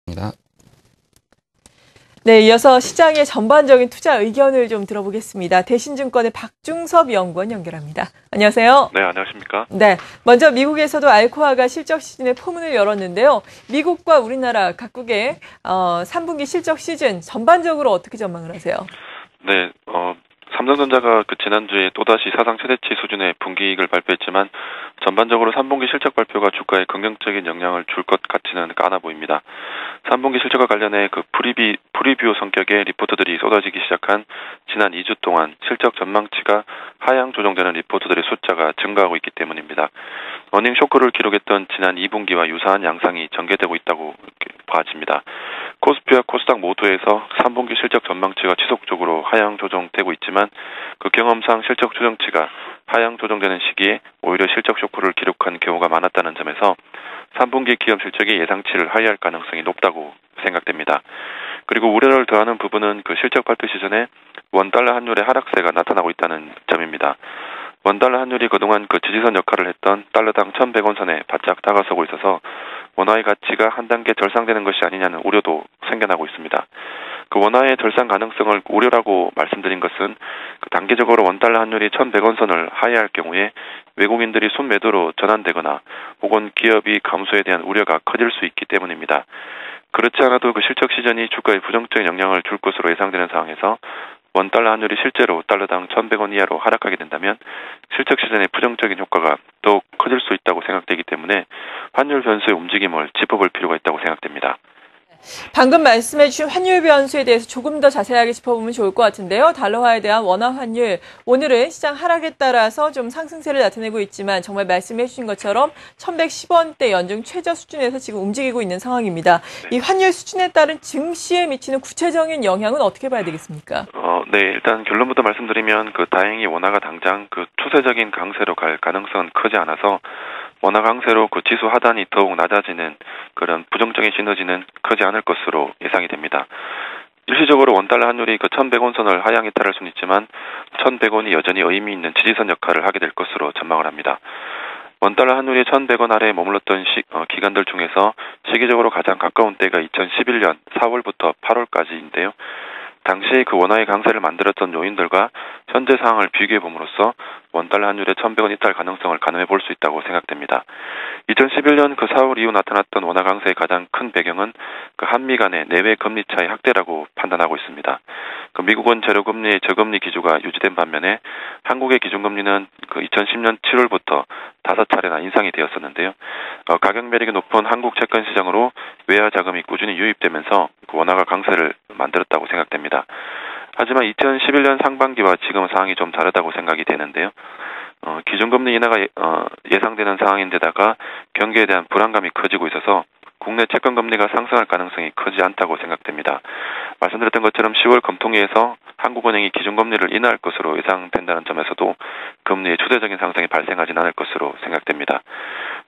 입니다. 네, 이어서 시장의 전반적인 투자 의견을 좀 들어보겠습니다. 대신증권의 박중섭 연구원 연결합니다. 안녕하세요. 네, 안녕하십니까? 네, 먼저 미국에서도 알코아가 실적 시즌의 포문을 열었는데요. 미국과 우리나라 각국의 3분기 실적 시즌 전반적으로 어떻게 전망을 하세요? 네, 삼성전자가 지난주에 또다시 사상 최대치 수준의 분기이익을 발표했지만 전반적으로 3분기 실적 발표가 주가에 긍정적인 영향을 줄 것 같지는 않아 보입니다. 3분기 실적과 관련해 프리뷰 성격의 리포트들이 쏟아지기 시작한 지난 2주 동안 실적 전망치가 하향 조정되는 리포트들의 숫자가 증가하고 있기 때문입니다. 어닝 쇼크를 기록했던 지난 2분기와 유사한 양상이 전개되고 있다고 봐집니다. 코스피와 코스닥 모두에서 3분기 실적 전망치가 지속적으로 하향 조정되고 있지만 그 경험상 실적 조정치가 하향 조정되는 시기에 오히려 실적 쇼크를 기록한 경우가 많았다는 점에서 3분기 기업 실적이 예상치를 하회할 가능성이 높다고 생각됩니다. 그리고 우려를 더하는 부분은 실적 발표 시즌에 원달러 환율의 하락세가 나타나고 있다는 점입니다. 원달러 환율이 그동안 지지선 역할을 했던 달러당 1,100원 선에 바짝 다가서고 있어서 원화의 가치가 한 단계 절상되는 것이 아니냐는 우려도 생겨나고 있습니다. 원화의 절상 가능성을 우려라고 말씀드린 것은 단기적으로 원달러 환율이 1,100원 선을 하회할 경우에 외국인들이 순매도로 전환되거나 혹은 기업이 감소에 대한 우려가 커질 수 있기 때문입니다. 그렇지 않아도 실적 시즌이 주가에 부정적인 영향을 줄 것으로 예상되는 상황에서 원달러 환율이 실제로 달러당 1,100원 이하로 하락하게 된다면 실적 시즌의 부정적인 효과가 더욱 커질 수 있다고 생각되기 때문에 환율 변수의 움직임을 짚어볼 필요가 있다고 생각됩니다. 방금 말씀해 주신 환율 변수에 대해서 조금 더 자세하게 짚어보면 좋을 것 같은데요. 달러화에 대한 원화 환율, 오늘은 시장 하락에 따라서 좀 상승세를 나타내고 있지만 정말 말씀해 주신 것처럼 1,110원대 연중 최저 수준에서 지금 움직이고 있는 상황입니다. 이 환율 수준에 따른 증시에 미치는 구체적인 영향은 어떻게 봐야 되겠습니까? 네, 일단 결론부터 말씀드리면 다행히 원화가 당장 추세적인 강세로 갈 가능성은 크지 않아서 원화 강세로 지수 하단이 더욱 낮아지는 그런 부정적인 시너지는 크지 않을 것으로 예상이 됩니다. 일시적으로 원달러 환율이 1,100원 선을 하향 이탈할 수는 있지만 1,100원이 여전히 의미 있는 지지선 역할을 하게 될 것으로 전망을 합니다. 원달러 환율이 1,100원 아래에 머물렀던 기간들 중에서 시기적으로 가장 가까운 때가 2011년 4월부터 8월까지인데요. 당시 원화의 강세를 만들었던 요인들과 현재 상황을 비교해 봄으로써 원달러 환율의 1,100원 이탈 가능성을 가늠해 볼 수 있다고 생각됩니다. 2011년 4월 이후 나타났던 원화 강세의 가장 큰 배경은 한미 간의 내외 금리 차이 확대라고 판단하고 있습니다. 미국은 재료금리의 저금리 기조가 유지된 반면에 한국의 기준금리는 2010년 7월부터 5차례나 인상이 되었었는데요. 가격 매력이 높은 한국 채권 시장으로 외화 자금이 꾸준히 유입되면서 원화가 강세를 만들었다고 생각됩니다. 하지만 2011년 상반기와 지금 상황이 좀 다르다고 생각이 되는데요. 기준금리 인하가 예상되는 상황인데다가 경기에 대한 불안감이 커지고 있어서 국내 채권 금리가 상승할 가능성이 크지 않다고 생각됩니다. 말씀드렸던 것처럼 10월 검토회에서 한국은행이 기준금리를 인하할 것으로 예상된다는 점에서도 금리의 추세적인 상승이 발생하진 않을 것으로 생각됩니다.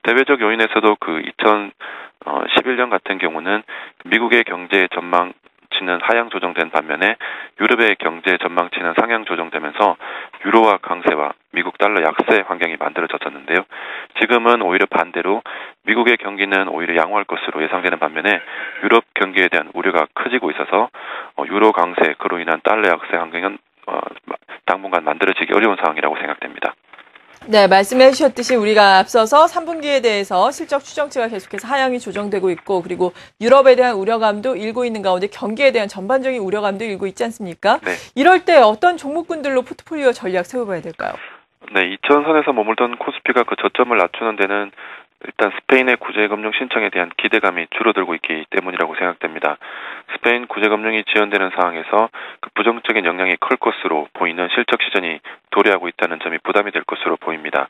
대외적 요인에서도 2011년 같은 경우는 미국의 경제 전망치는 하향 조정된 반면에 유럽의 경제 전망치는 상향 조정되면서 유로화 강세와 미국 달러 약세 환경이 만들어졌었는데요. 지금은 오히려 반대로 미국의 경기는 오히려 양호할 것으로 예상되는 반면에 유럽 경기에 대한 우려가 커지고 있어서 유로 강세, 그로 인한 달러 약세 환경은 당분간 만들어지기 어려운 상황이라고 생각됩니다. 네, 말씀해 주셨듯이 우리가 앞서서 3분기에 대해서 실적 추정치가 계속해서 하향이 조정되고 있고 그리고 유럽에 대한 우려감도 일고 있는 가운데 경기에 대한 전반적인 우려감도 일고 있지 않습니까? 네. 이럴 때 어떤 종목군들로 포트폴리오 전략 세워봐야 될까요? 네, 2,000선에서 머물던 코스피가 저점을 낮추는 데는 일단 스페인의 구제금융 신청에 대한 기대감이 줄어들고 있기 때문이라고 생각됩니다. 스페인 구제금융이 지연되는 상황에서 부정적인 영향이 클 것으로 보이는 실적 시즌이 도래하고 있다는 점이 부담이 될 것으로 보입니다.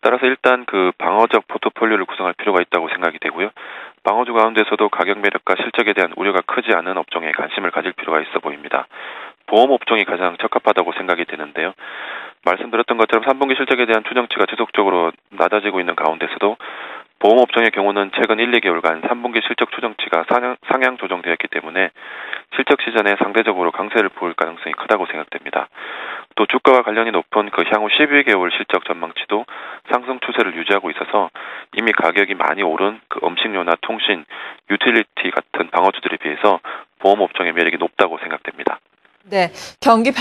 따라서 일단 방어적 포트폴리오를 구성할 필요가 있다고 생각이 되고요. 방어주 가운데서도 가격 매력과 실적에 대한 우려가 크지 않은 업종에 관심을 가질 필요가 있어 보입니다. 보험 업종이 가장 적합하다고 생각이 되는데요. 말씀드렸던 것처럼 3분기 실적에 대한 추정치가 지속적으로 낮아지고 있는 가운데서도 보험업종의 경우는 최근 1, 2개월간 3분기 실적 추정치가 상향 조정되었기 때문에 실적 시즌에 상대적으로 강세를 보일 가능성이 크다고 생각됩니다. 또 주가와 관련이 높은 그 향후 12개월 실적 전망치도 상승 추세를 유지하고 있어서 이미 가격이 많이 오른 그 음식료나 통신, 유틸리티 같은 방어주들에 비해서 보험업종의 매력이 높다고 생각됩니다. 네, 경기